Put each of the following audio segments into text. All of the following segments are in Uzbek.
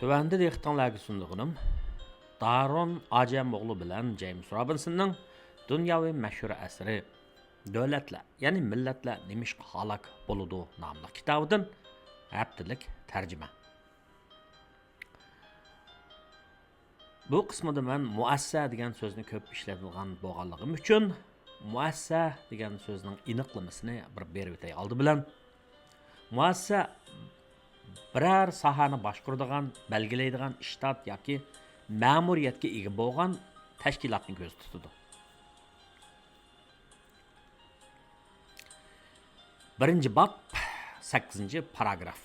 Tövəndə dehqonlarga sunduğunum Daron Ajamoğlu bilan James Robinsonning dunyoviy mashhur asri Davlatlar, ya'ni millatlar nemishqa halok bo'ludi nomli kitobidan haftalik tarjima. Bu qismida men muassa degan so'zni ko'p ishlatilgan bo'lganligim uchun muassa degan so'zning aniqlamasini bir berib o'tay oldi bilan. Muassa biror sohani boshqaradigan, belgilaydigan shtat yoki ma'muriyatga ega bo'lgan tashkilotni ko'z tutadi. Birinchi bob 8 paragraf.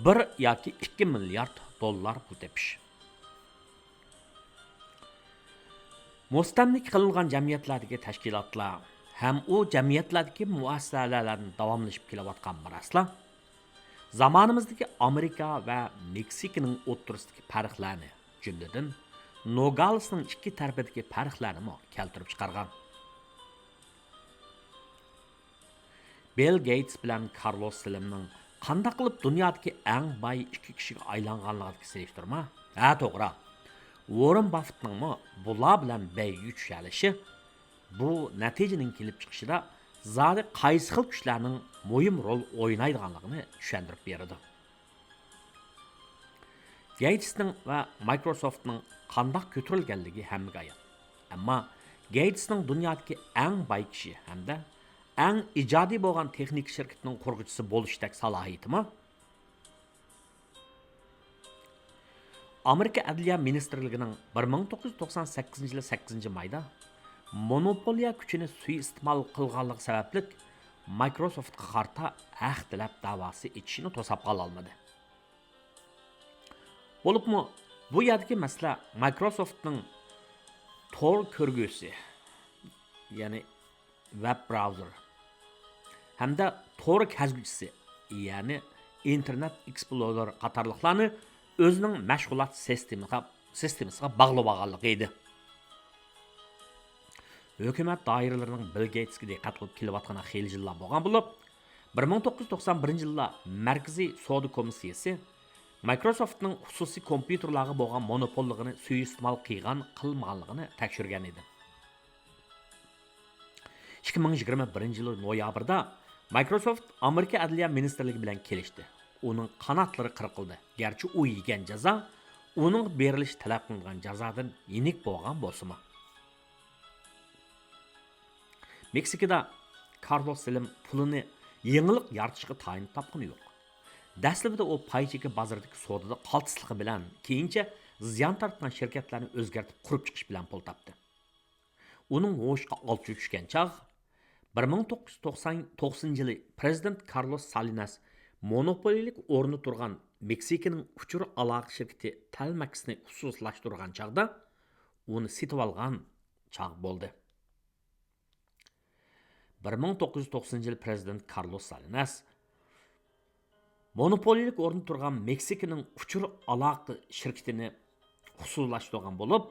1 yoki 2 milliard dollar pul tepish. Mustamlik qilingan jamiyatlardagi tashkilotlar ham u jamiyatlardagi muassasalarning davomlashib kelayotgan miroslar zamonimizdagi Amerika va Meksikaning o'rtasidagi farqlarni, jumladan Nogalsning ikki tarafidagi farqlarni keltirib chiqargan. Bill Gates bilan Carlos Slimning qanday qilib dunyodagi eng boy ikki kishiga aylanganligiga selishtirma? Ha, to'g'ri. Warren Buffettning bular bilan bayga tushalishi bu natijaning kelib chiqishida zodi qaysi xil kuchlarning muhim rol o'ynaydiganligini tushuntirib berdi. Gatesning va Microsoftning qanday ko'tarilganligi hammaga ayon. Ammo Gatesning dunyodagi eng boy kishi hamda eng ijodiy bo'lgan texnik shirkatning qurg'uvchisi bo'lishdek salohiyatimi? Amerika Adliya Ministrligining 1998-yil 8-mayda monopoliya kuchini suiiste'mol qilganligi sababli Microsoftga qarta haq talab da'vosi etishini to'sab qola olmadi. Bo'libmi, bu yerdagi masala Microsoftning Tor ko'rgusi, ya'ni web browser hamda Tor kazguchisi, ya'ni Internet Explorer qatorliqlarni o'zining mashg'ulot sistemasiga bog'lab olganligi edi. Hukumat doiralarining Bill Gatesga diqqat qilib kelayotgani xeyli yillar bo'lgan bo'lib, 1991-yilda Markaziy savdo komissiyasi Microsoftning xususiy kompyuterlarga bo'lgan monopolligini suiiste'mol qilmaganligini tekshirgan edi. 2021-yil noyabrda Microsoft Amerika Adliya Ministrligi bilan kelishdi. Uning qanotlari qirqildi. Garchi u yegan jazo uning berilish talab qilingan jazodan yenik bo'lgan bo'lsa-mu. Meksikada Carlos Slim pulini yengillik yaratishga tayinib topqani yo'q. Dastlabida u paycheki bozordagi savdoda qaltisligi bilan, keyincha ziyon tortgan shirkatlarni o'zgartib qurib chiqish bilan pul topdi. Uning o'shqa olchi tushgan chaq 1990-yili prezident Carlos Salinas monopoliyalik o'rni turgan Meksikaning uchur aloqa shirkati Telmex'ni xususlashtirgan chaqda uni sotib olgan chaq bo'ldi. 1990-yil prezident Carlos Salinas monopoliyalik o'rni turgan Meksikaning uchur aloqa shirkatini xususlashtirgan bo'lib,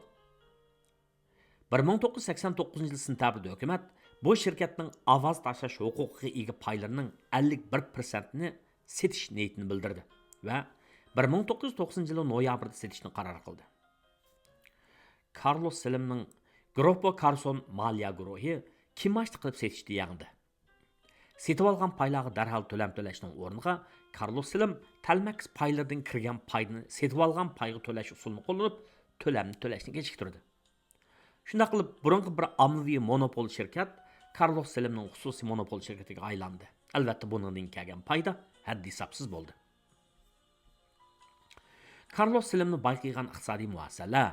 1989-yil sentabrda hukumat bu shirkatning ovoz tashlash huquqiga ega paylarining 51%ni setish niyatini bildirdi va 1990-yil noyabrda setishni qaror qildi. Carlos Slimning Grupo Carson moliya guruhi kimashti qilib setishdi yangdi. Setib olgan paylarga darhol to'lam to'lashning o'rniga Carlos Slim Telmex paylardan kirgan payni setib olgan payga to'lash usulini qo'llanib, to'lamni to'lashni kechiktirdi. Shunday qilib, burungi bir ommaviy monopol shirkat Carlos Slimning xususiy monopol shirkatiga aylandi. Albatta buningdan kelgan payda haddi hisobsiz bo'ldi. Carlos Slimni bayqilgan iqtisodiy muassasalar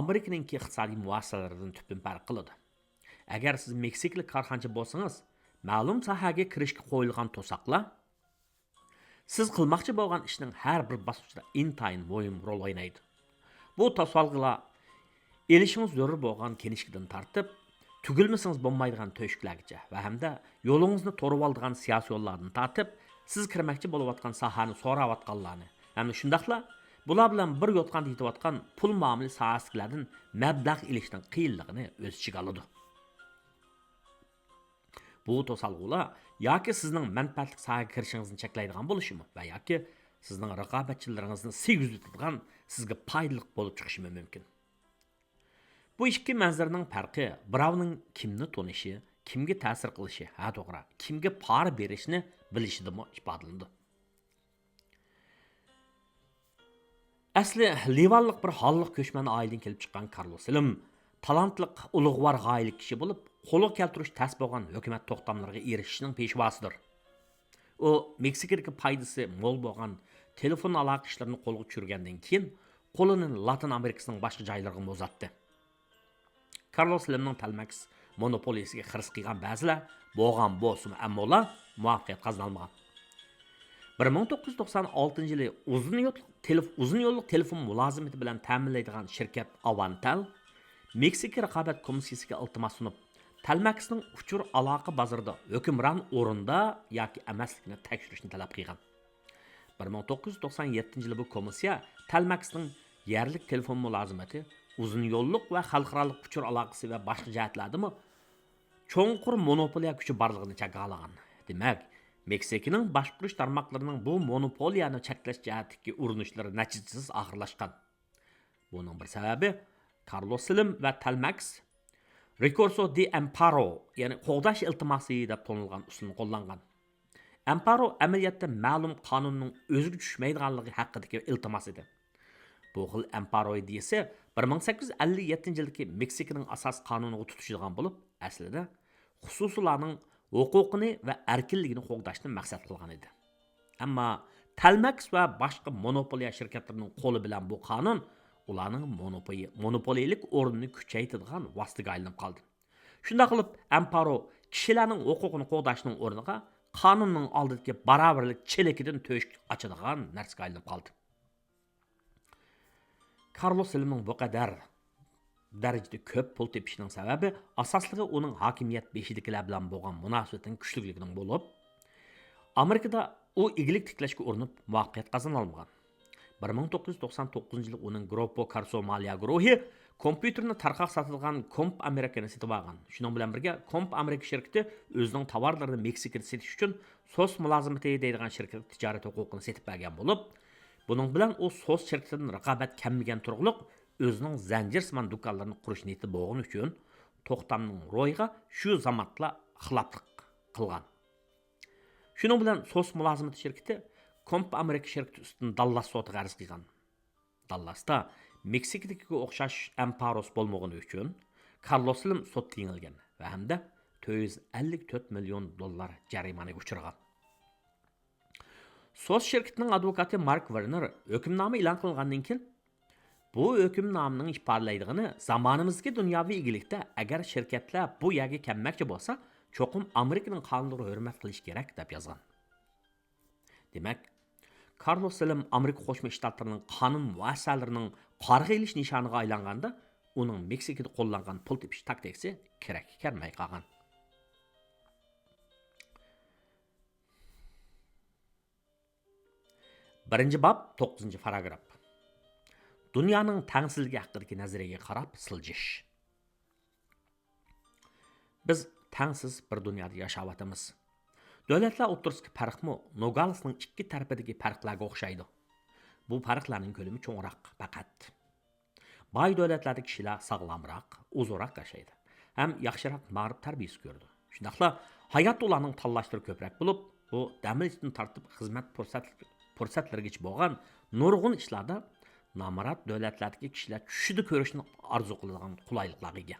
Amerikaning iqtisodiy muassasalaridan tubdan farq qiladi. Agar siz Meksikalik korxonchi bo'lsangiz, ma'lum sohaga kirishga qo'yilgan to'saqlar siz qilmoqchi bo'lgan ishning har bir bosqichida intayin muhim rol o'ynaydi. Bu to'saqlar elishingiz zarur bo'lgan kenishkidan tortib, tugilmasangiz bo'lmaydigan to'shiklargacha va hamda yo'lingizni to'rib oladigan siyosiy yo'llardan tortib, siz kirmoqchi bo'layotgan sohani so'rayotganlarni, hamda shundaqla bular bilan bir yotqanda yetayotgan pul muomala sohasilardan mablag' ilishning qiyinligini o'z ichiga oladi. Bu to'salg'ular yoki sizning manfaatli sohaga kirishingizni cheklaydigan bo'lishi va yoki sizning raqobatchilaringizni segizitadigan, sizga foydali bo'lib chiqishi mumkin. Bu ikki manzaraning farqi birovning kimni tonishi, kimga ta'sir qilishi, ha to'g'ri, kimga pora berishni bilishidimi ifodalandi. Asli Livanlik bir holliq ko'chman oiladan kelib chiqqan Carlos Slim talantliq, ulug'vor g'oyalik kishi bo'lib, qo'lga keltirish tas bo'lgan hukumat to'xtamlariga erishishning peshvosidir. U Meksikadagi foydasi mo'l bo'lgan telefon aloqa ishlarini qo'lga tushirgandan keyin qo'lini Latin Amerikasining boshqa joylariga uzatdi. Carlos Slimning Telmex monopoliyasiga xirs qilgan ba'zilar bo'lgan bo'lsin, ammo ular muvaffaqiyat qozonolmagan. 1996 yili uzun yo'lliq telefon mulozimati bilan ta'minlaydigan shirkat Avantel Meksika raqobat komissiyasiga iltimos sunib, Telmexning uchur aloqa bozorida hukmron o'rinda yoki emasligini tekshirishni talab qilgan. 1997 yili bu komissiya Telmexning yerlik telefon mulozimati, uzun yo'lliq va xalqaro uchur aloqasi va boshqa jihatlardami cho'nqur monopoliya kuchi borligini chaqalagan. Demak, Meksikaning boshqarish tarmoqlarining bu monopoliyani cheklash jihatidagi urinishlari natijasiz oxirlashgan. Buning bir sababi Carlos Slim va Telmex Recurso de Amparo, ya'ni qo'g'dash iltimosi deb tonilgan usulni qo'llangan. Amparo amaliyotda ma'lum qonunning o'ziga tushmaydiganligi haqidagi iltimos edi. Bu xil Amparo ideyasi 1857-yildagi Meksikaning asos qonuniga tutishilgan bo'lib, aslida xususlarning huquqini va erkinligini qo'g'dashni maqsad qilgan edi. Ammo Telmex va boshqa monopoliya shirkatlarining qo'li bilan bu qonun ularning monopoliyalik o'rnini kuchaytiradigan vositaga aylanib qoldi. Shunday qilib, Amparo kishilarning huquqini qo'g'dashning o'rniga qonunning oldidagi barobarlik chelekidan to'sh ochadigan narsaga aylanib qoldi. Carlos Slimning bu qadar darajada ko'p pul tepishining sababi asosligi uning hokimiyat beshidagilar bilan bo'lgan munosabatining kuchligining bo'lib, Amerikada u igilik tiklashga urinib muvaffaqiyat qozona olmagan. 1999 yili uning Grupo Carso-Maliya guruhi kompyuterni tarqoq sotilgan Comp Amerikani sotib olgan. Shuning bilan birga Comp Amerika shirkati o'zining tovarlarini Meksikada sotish uchun SOS mulozimati deydigan shirkat tijorat huquqini sotib olgan bo'lib, buning bilan u SOS shirkatidan raqobat kammagan turg'liq o'zining zanjirsimon do'konlarini qurish niyati bo'lgani uchun to'xtamning ro'yiga shu zamonda xiloflik qilgan. Shuning bilan SOS mulozimati shirkati Comp Amerika shirkati ustidan Dallas sotiga arz qilgan. Dallasda Meksikadagi o'xshash Amparos bo'lmagani uchun Carlos Slim sotda yengilgan va hamda $454 million jarimanaga uchragan. SOS shirkatining advokati Mark Werner hukmnoma e'lon qilgandan keyin bu hukmnomaning ifodalaydigini zamonimizga dunyoviy igilikda agar shirkatlar bu yerga kelmoqchi bo'lsa, cho'qim Amerikaning qonuniga hurmat qilish kerak deb yozgan. Demak, Carlos Slim Amerika Qo'shma Shtatlarining qonun muassasalarining qarg'a ilish nishoniga aylanganda, uning Meksikada qo'llangan pul tepish taktikasi kerak kelmay qolgan. Birinchi bob 9-paragraf. Dunyoning tangsizligi haqidagi nazariyaga qarab siljish. Biz tangsiz bir dunyoda yashayotamiz. Davlatlar o'rtasidagi farqmi Nogalsning ikki tarafidagi farqlarga o'xshaydi. Bu farqlarning ko'lami cho'ngroq faqat. Boy davlatlardagi kishilar sog'lomroq, uzunroq yashaydi. Ham yaxshiroq ma'rif tarbiyasi ko'rdi. Shundaqla hayot ularning tanlashlari ko'proq bo'lib, bu damlikni tartib xizmat fursatlargacha bo'lgan nurg'un ishlarda namorat davlatlardagi kishilar tushida ko'rishni orzu qiladigan qulayliklarga ega.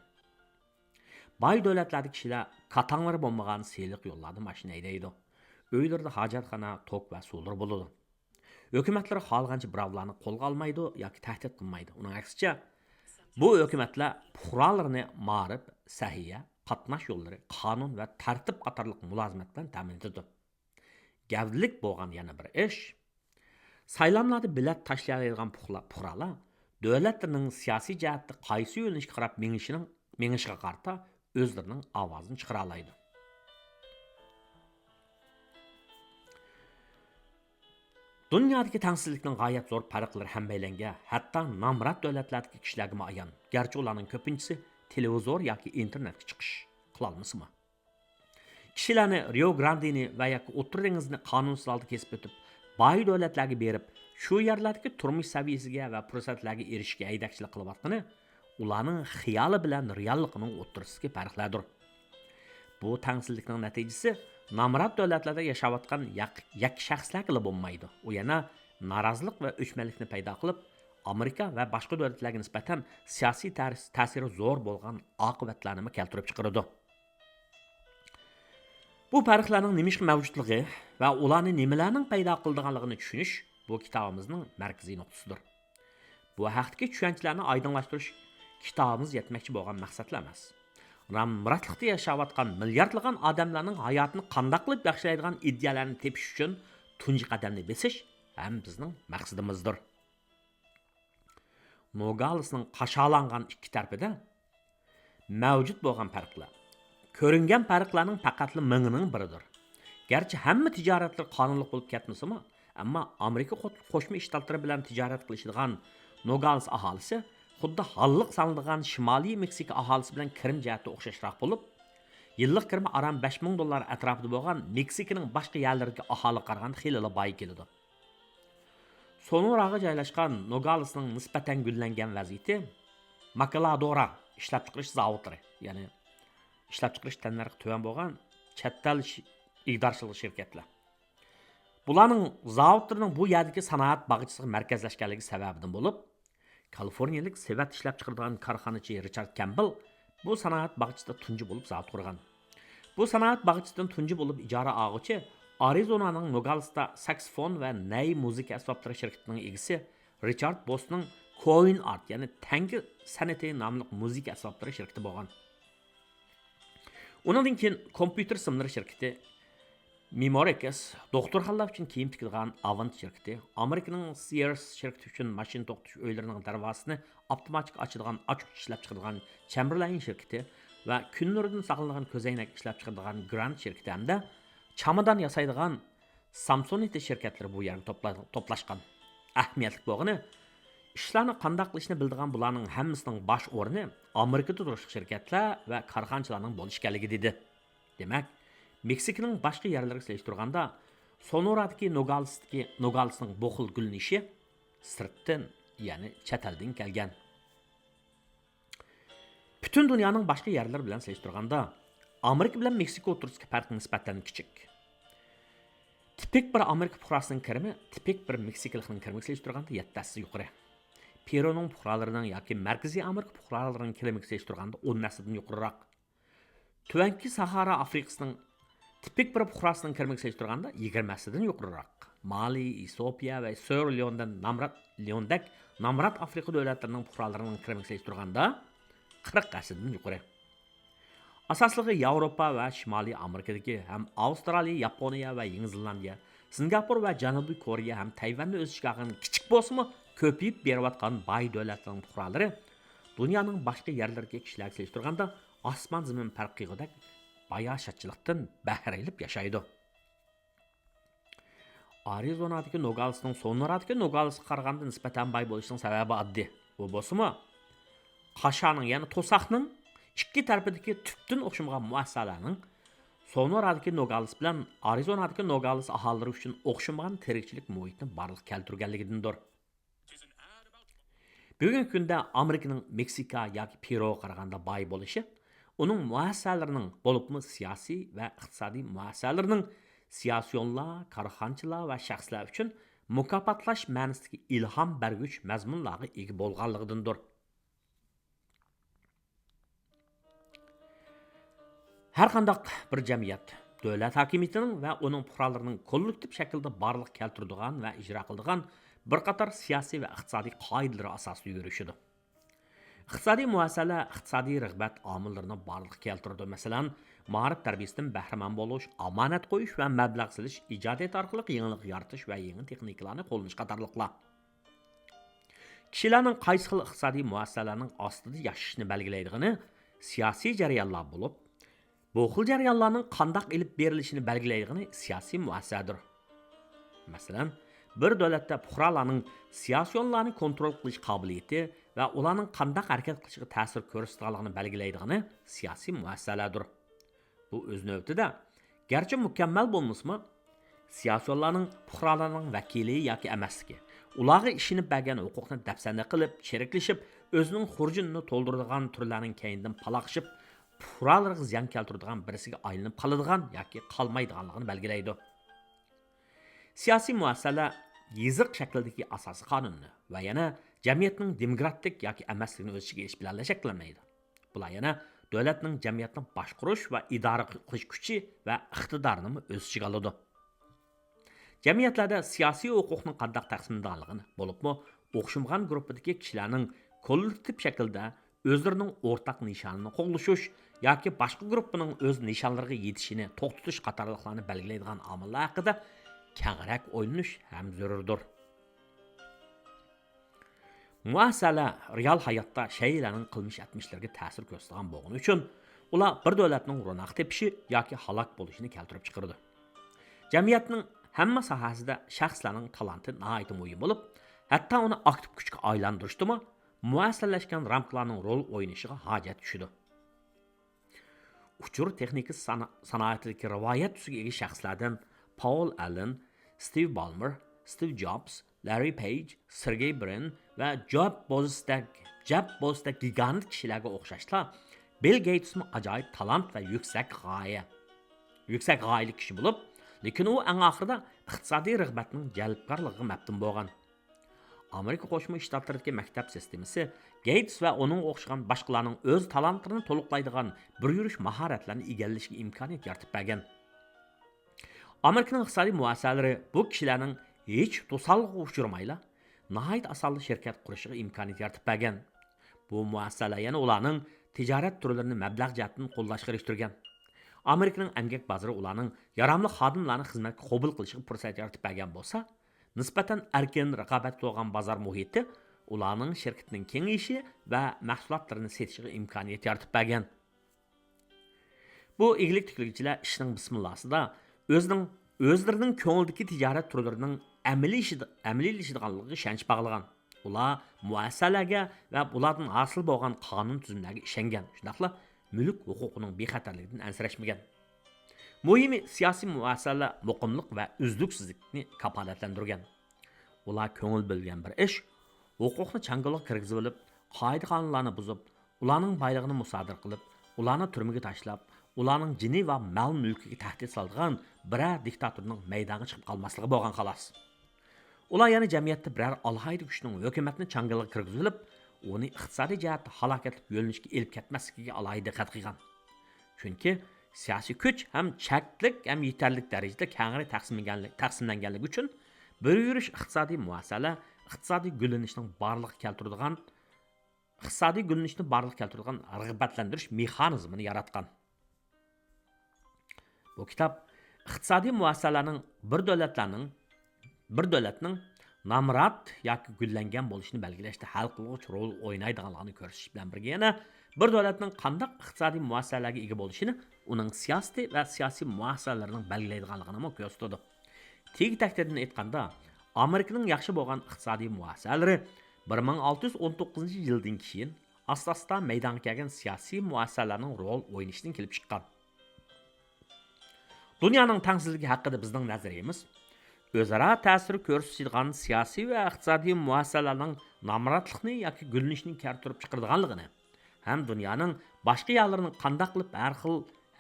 Boy davlatlardagi kishilar qatanglari bo'lmagan siyliq yo'llarda mashina haydaydi. Uylarda hojatxona, tok va suvlar bo'ladi. Hukumatlar xohlagancha birovlarni qo'lga olmaydi yoki tahdid qilmaydi. Uning aksicha, bu hukumatlar fuqarolarni ma'rif, sahiya, qatnash yo'llari, qonun va tartib qatorliq mulozimat bilan ta'minlaydi. Gavdlik bo'lgan yana bir ish, saylamlarda bilet tashlaydigan fuqarolar davlatlarning siyosiy jihatda qaysi yo'nalishga qarab mengishiga qarata o'zlarining ovozini chiqara oladi. Dunyodagi tangsizlikning g'oyat zo'r farqlari hammaylanga, hatto nomrod davlatlardagi kishilarga muayyan. Garchi ularning ko'pinchisi televizor yoki internetga chiqish qila olmasmi? Kishilarni Rio Grandeni va yoki O'rta dengizni qonunsiz holda kesib o'tib, boy davlatlarga berib, shu yerlardagi turmush saviyasiga va fursatlarga erishishga haydakchilik qilayotgani ularning xiyoli bilan reallikning o'ttirisiga farqlardir. Bu tangsizlikning natijasi nomrod davlatlarda yashayotgan yak shaxslarga bo'lmaydi. U yana norozilik va o'chmanlikni paydo qilib, Amerika va boshqa davlatlarga nisbatan siyosiy ta'siri zo'r bo'lgan oqibatlarni keltirib chiqaradi. Bu farqlarning nima mavjudligi va ularni nimalarning paydo qilganligini tushunish bu kitobimizning markaziy nuqtasidir. Bu haqdagi tushunchalarni oydinlashtirish kitobimiz yetmoqchi bo'lgan maqsadlar emas. Ramratlikda yashayotgan milliardlagan odamlarning hayotini qanday qilib yaxshilaydigan ideyalarni tepish uchun tunji qadamni bosish ham bizning maqsadimizdir. Nogalsning qashalangan ikki tarafida mavjud bo'lgan farqlar, ko'ringan farqlarning faqatli mingning biridir. Garchi hamma tijoratlar qonunli bo'lib ketmasa-mu, ammo Amerika qo'shma shtatlari bilan tijorat qilishadigan Nogals aholisi xuddi halliq saniladigan Shimoliy Meksika aholisi bilan kirim jihati o'xshashroq bo'lib, yillik kirimi aram $5000 atrofida bo'lgan Meksikaning boshqa yerlariga aholi qaraganda xeyli boy keladi. Sonurag'a joylashgan Nogalsning nisbatan gullangan vaziyati Maquiladora ishlab chiqarish zavodlari, ya'ni ishlab chiqarish tannarxi tuvan bo'lgan chettal ig'dorchilik shirkatlar. Bularning zavodlarining bu yerdagi sanoat bag'ichisida markazlashganligi sababidan bo'lib, Kaliforniyalik sevat ishlab chiqaradigan korxonachi Richard Campbell bu sanoat bag'ichisida tunji bo'lib zavod qurgan. Bu sanoat bag'ichisida tunji bo'lib ijara oluvchi Arizonaning Nogalsda saksofon va nay muzika asboblari shirkatining egasi Richard Bossning Coin Art, ya'ni tangi san'ati nomli muzika asboblari shirkati bo'lgan. Undan keyin kompyuter simlari shirkati Memorex, doktorxonalar uchun kiyim tikilgan Avant shirkati, Amerikaning Sears shirkati uchun mashina to'qitish uylarining darvozasini avtomatik ochadigan ochiq ishlab chiqaradigan Chamberlain shirkati va kun nuridan saqlanadigan ko'zoynak ishlab chiqaradigan Grand shirkati hamda chamadon yasaydigan Samsonite shirkatlari bu yerga to'plashgan. Ahamiyatli bo'lgani, ishlarni qanday qilishni biladigan bularning hammasining bosh o'rni Amerikada turishli shirkatlar va korxonachilarning bo'lishganligi dedi. Demak, Meksikaning boshqa yerlariga solishtirganda Sonoradagi Nogalsning bu xil gulnishi sirtdan, ya'ni chet eldan kelgan. Butun dunyoning boshqa yerlari bilan solishtirganda Amerika bilan Meksika o'rtasidagi farq nisbatan kichik. Tipik bir Amerika fuqarosining kirimi tipik bir Meksikalikning kirimiga solishtirganda 7 darajasi yuqori. Peruning fuqarolarining yoki Markaziy Amerika fuqarolarining kirimiga solishtirganda 10 darajasidan yuqoriroq. Tuvanki Sahara Afrikasining tipik bir fuqarosining kirimiga solishtirganda 20 darajasidan yuqoriroq. Mali, Etiopiya va Sierra Leone'dak nomrod Afrika davlatlarining fuqarolarining kirimiga solishtirganda 40 darajasidan yuqori. Asosligi Yevropa va Shimoliy Amerikadagi ham Avstraliya, Yaponiya va Yangi Zelandiya, Singapur va Janubiy Koreya ham Tayvanni o'z ichiga olgan kichik bo'lsa-mu ko'payib berayotgan boy davlatlarning fuqarolari dunyoning boshqa yerlariga kishilarga solishtirganda osmon zamin farqig'idak bayashatchilikdan bahra olib yashaydi. Arizonadagi Nogalsning Sonoradagi Nogalsga qaraganda nisbatan boy bo'lishining sababi oddiy. Bu bo'lsa-mu qashaning, ya'ni to'saqning ikki tarafidagi tubdan o'xshamagan muassasalarning Sonoradagi Nogals bilan Arizonadagi Nogals aholilari uchun o'xshamagan tirikchilik muhitini barliq keltirganligidandir. Bugungi kunda Amerikaning Meksika yoki Peruga qaraganda boy bo'lishi uning muassasalarining bo'libmi siyosiy va iqtisodiy muassasalarining siyosiyonlar, korxonchilar va shaxslar uchun mukofotlash ma'nosidagi ilhom berguvchi mazmunlarga ega bo'lganligidandir. Har qanday bir jamiyat davlat hokimiyatining va uning fuqarolarining kollektiv shaklda barliq keltiradigan va ijro qiladigan bir qator siyosiy va iqtisodiy qoidalar asosida yurishidir. Iqtisodiy muassasalar iqtisodiy rag'bat omillarini barliq keltiradi. Masalan, ma'rif tarbiyasidan bahramand bo'lish, omonat qo'yish va mablag' silish, ijodiyat orqali yangilik yaratish va yangi texnikalarni qo'llanish qatorliqlar. Kishilarning qaysi xil iqtisodiy muassasalarning ostida yashashni belgilaydigani siyosiy jarayonlar bo'lib, bu xil jarayonlarning qanday ilib berilishini belgilaydigani siyosiy muassasadir. Masalan, bir davlatda fuqarolarning siyosiyonlarni kontrol qilish qobiliyati va ularning qanday harakat qilishiga ta'sir ko'rsatganligini belgilaydigani siyosiy muassasalardir. Bu o'z navbatida garchi mukammal bo'lmasa-mu, siyosiyonlarning fuqarolarning vakili yoki emasligi, ularga ishinib bergan huquqni dafsanda qilib, cheriklashib, o'zining xurjunini to'ldiradigan turlarning keyindan paloqishib, fuqarolarga ziyon keltiradigan birisiga aylanib qoladigan yoki qolmaydiganligini belgilaydi. Siyosiy muassasalar yiziq shaklidagi asosiy qonunni va yana jamiyatning demokratik yoki emasligini o'z ichiga olish bilan shakllanmaydi. Bular yana davlatning jamiyatni boshqarish va idora qilish kuchi va iqtidorini o'z ichiga oladi. Jamiyatlarda siyosiy huquqning qanday taqsimlanganligini, bo'libmi o'xshamagan guruhdagi kishilarning kollektiv shaklda o'zlarining o'rtaq nishonini qo'g'lashish yoki boshqa guruhning o'z nishonlariga yetishini to'xtatish qatorliqlarni belgilaydigan omillar haqida kengroq o'ylanish ham zarurdir. Muassasalar real hayotda shaylarning qilmish atmishlarga ta'sir ko'rsatgan bo'lgani uchun ular bir davlatning ro'naq tepishi yoki halok bo'lishini keltirib chiqardi. Jamiyatning hamma sohasida shaxslarning talanti nihoyat muhim bo'lib, hatto uni aktiv kuchga aylantirishdimi, muassalashgan ramkalarning rol o'ynashiga hojat tushdi. Uchur texnika sanoatidagi rivoyat tusiga ega shaxslardan Paul Allen, Steve Ballmer, Steve Jobs, Larry Page, Sergey Brin va Job Bezos'dek gigant kishilarga o'xshashla, Bill Gates'mi ajoyib talant va yuksak g'oyali kishi bo'lib, lekin u eng oxirida iqtisodiy rag'batning jalbkorligiga maftun bo'lgan. Amerika Qo'shma Shtatlaridagi maktab sistemasi Gates va uning o'xshagan boshqalarning o'z talantlarini to'liqlaydigan bir yurish mahoratlarini egallashiga imkoniyat yaratib bergan. Amerikaning iqtisodiy muassasalari bu kishilarning hech to'salg'iga uchramayla nihoyat osonli shirkat qurishiga imkoniyat yaratib bergan. Bu muassasalar yana ularning tijorat turlarini mablag' jihatdan qo'llashga erishtirgan. Amerikaning emgak bozori ularning yaramli xodimlarni xizmatga qabul qilishiga fursat yaratib bergan bo'lsa, nisbatan erkin raqobat bo'lgan bozor muhiti ularning shirkatining kengayishi va mahsulotlarini sotishiga imkoniyat yaratib bergan. Bu egalik tiklovchilar ishning bismillasida o'zlarining ko'ngildagi tijorat turlarining amaliylashidiganligiga ishonch bog'lagan. Ular muassasalarga va ulardan hosil bo'lgan qonun tuzumlariga ishongan. Shundaqla mulk huquqining bexatarligidan ansirashmagan. Muhimi siyosiy muassasalar muqimlik va uzluksizlikni kafolatlantirgan. Ular ko'ngil bilgan bir ish, huquqni changalga kirgizib olib, qoida-qonunlarni buzib, ularning boyligini musodir qilib, ularni turmaga tashlab, ularning jini va mol mulkiga tahdid solgan biror diktatorning maydonga chiqib qolmasligi bo'lgan xolos. Ular yana jamiyatda biror alohida kuchning hukumatni changalga kirgizib olib, uni iqtisodiy jihatda halokatli yo'nalishga elib ketmasligiga alohida diqqat qilgan. Chunki siyosiy kuch ham cheklik ham yetarli darajada kengri taqsimlanganligi uchun bir yurish iqtisodiy muassasalar iqtisodiy gullanishning barliq keltiradigan rag'batlantirish mexanizmini yaratgan. Bu kitob iqtisodiy muassasalarning bir davlatning namrat yoki gullangan bo'lishini belgilashda hal qiluvchi rol o'ynaydiganligini ko'rsatish bilan birga yana bir davlatning qanday iqtisodiy muassasalarga ega bo'lishini uning siyosiy va siyosiy muassasalarining belgilaydiganligini ko'rsatadi. Tegi takdirdan aytganda, Amerikaning yaxshi bo'lgan iqtisodiy muassasalari 1619-yildan keyin asosan maydonga kelgan siyosiy muassasalarning rol o'ynashidan kelib chiqqan. Dunyoning tengsizligi haqida bizning nazariyamiz o'zaro ta'sir ko'rsatadigan siyosiy va iqtisodiy muassasalarning namratlikni yoki gullanishni keltirib chiqaradiganligini ham dunyoning boshqa yerlarining qanday qilib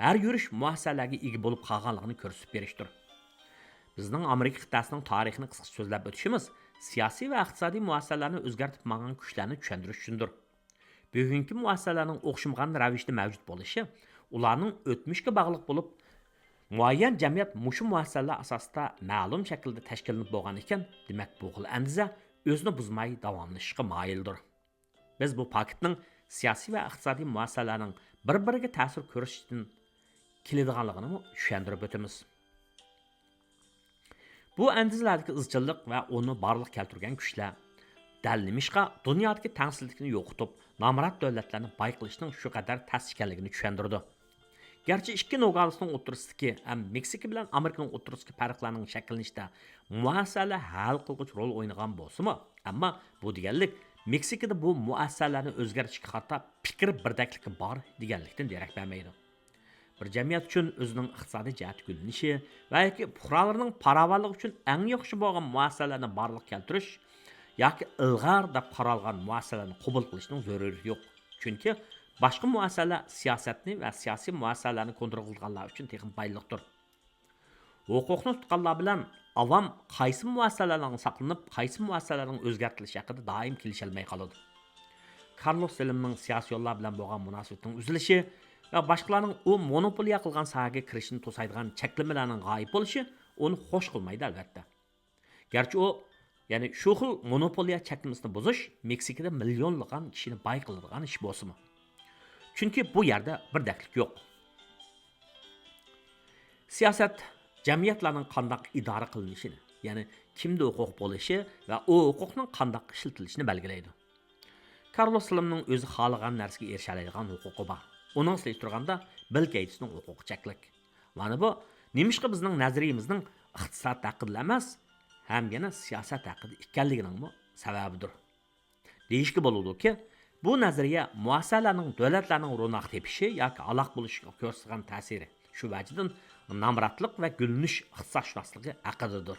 har yurish muassasalarga ega bo'lib qolganligini ko'rsatib berishdir. Bizning Amerika qit'asining tarixini qisqacha so'zlab o'tishimiz siyosiy va iqtisodiy muassasalarni o'zgartirib mangan kuchlarni tushuntirish uchundir. Bugungi muassasalarning o'xshamagan ravishda mavjud bo'lishi, ularning o'tmishga bog'liq bo'lib, muayyan jamiyat mushu muassasalar asosida ma'lum shaklda tashkillanib bo'lgan ekan, demak bu xil andiza o'zini buzmay davomlashishga moyildir. Biz bu paketning siyosiy va iqtisodiy muassasalarning bir-biriga ta'sir ko'rsatishdan keladiganligini tushuntirib o'tamiz. Bu andizalardagi izchillik va uni barliq keltirgan kuchlar dalnimishqa dunyodagi tengsizlikni yo'qotib, nomrod davlatlarni boy qilishning shu qadar tas ekanligini tushuntirdi. Gerçi ikki Nogalisning o'tirisidagi ham Meksika bilan Amerikaning o'tirisidagi farqlarning shakllanishida muassasalar hal qiluvchi rol o'ynagan bo'lsa-mu, ammo bu deganlik Meksikada bu muassasalarni o'zgartirishga qarata fikr birdakligi bor deganlikdan derak bermaydi. bir jamiyat uchun o'zining iqtisodiy jihati gulinishi va yoki fuqarolarning farovonligi uchun eng yaxshi bo'lgan muassasalarni borliq keltirish yoki ilg'or deb qaralgan muassasalarni qabul qilishning zaruriyati yo'q. Chunki boshqa muassasalar siyosatni va siyosiy muassasalarni kontrol qilganlar uchun texnik bayliqdir. Huquqni tutganlar bilan avam qaysi muassasalarning saqlanib, qaysi muassasalarning o'zgartirilishi haqida doim kelisholmay qoladi. Carlos Slimning siyosiy yo'llar bilan bo'lgan munosabatning uzilishi va boshqalarning u monopoliya qilgan sohaga kirishini to'saydigan cheklamalarning g'oyib bo'lishi uni xush qilmaydi albatta. Garchi u ya'ni shu xil monopoliya cheklamasini buzish Meksikada millionlagan kishini boy qiladigan ish bo'lsa-mu. Chunki bu yerda birdaklik yo'q. Siyosat jamiyatlarning qandoq idora qilinishini, ya'ni kimda huquq bo'lishi va u huquqning qandoq ishlatilishini belgilaydi. Carlos Slimning o'zi xohlagan narsaga erisha oladigan huquqi bor. Uning sizlar turganda Bill Gatesning huquqi cheklik. Mana bu nemishqa bizning nazariyamizning iqtisod haqida emas, ham yana siyosat haqida ekanligining sababidir. Deyishga bo'ladi-ki, bu nazariya muassasalarning davlatlarning ro'naq tepishi yoki aloq bo'lishiga ko'rsatgan ta'siri shu vajidan namratlik va gulnish ixtisosshunosligi haqidadir.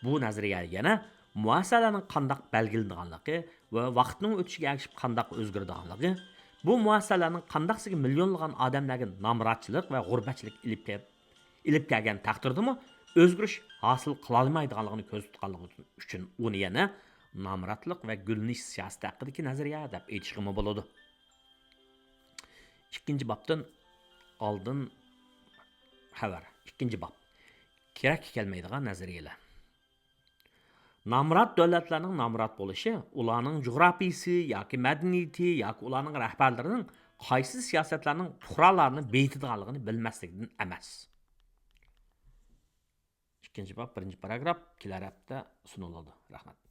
Bu nazariya yana muassasalarning qandoq belgilanganligi va vaqtning o'tishiga ergashib qandoq o'zgaradiganligi, bu muassasalarning qandoqsiga millionlagan odamlarga namratchilik va g'urbatchilik ilib kelgan taqdirdami o'zgarish hosil qila olmaydiganligini ko'z tutganligi uchun uni yana namratlik va gulnish siyosati haqidagi nazariya deb aytishga bo'ladi. Ikkinchi bobdan oldin xabar. Ikkinchi bob. Kerak kelmaydigan nazariyalar. Namrat davlatlarning namrat bo'lishi, ularning jug'rafiyasi yoki madaniyati yoki ularning rahbarlarining qaysi siyosatlarning fuqarolarni beytidganligini bilmaslikdan emas. Ikkinchi bob, birinchi paragraf kelar hafta suniladi. Rahmat.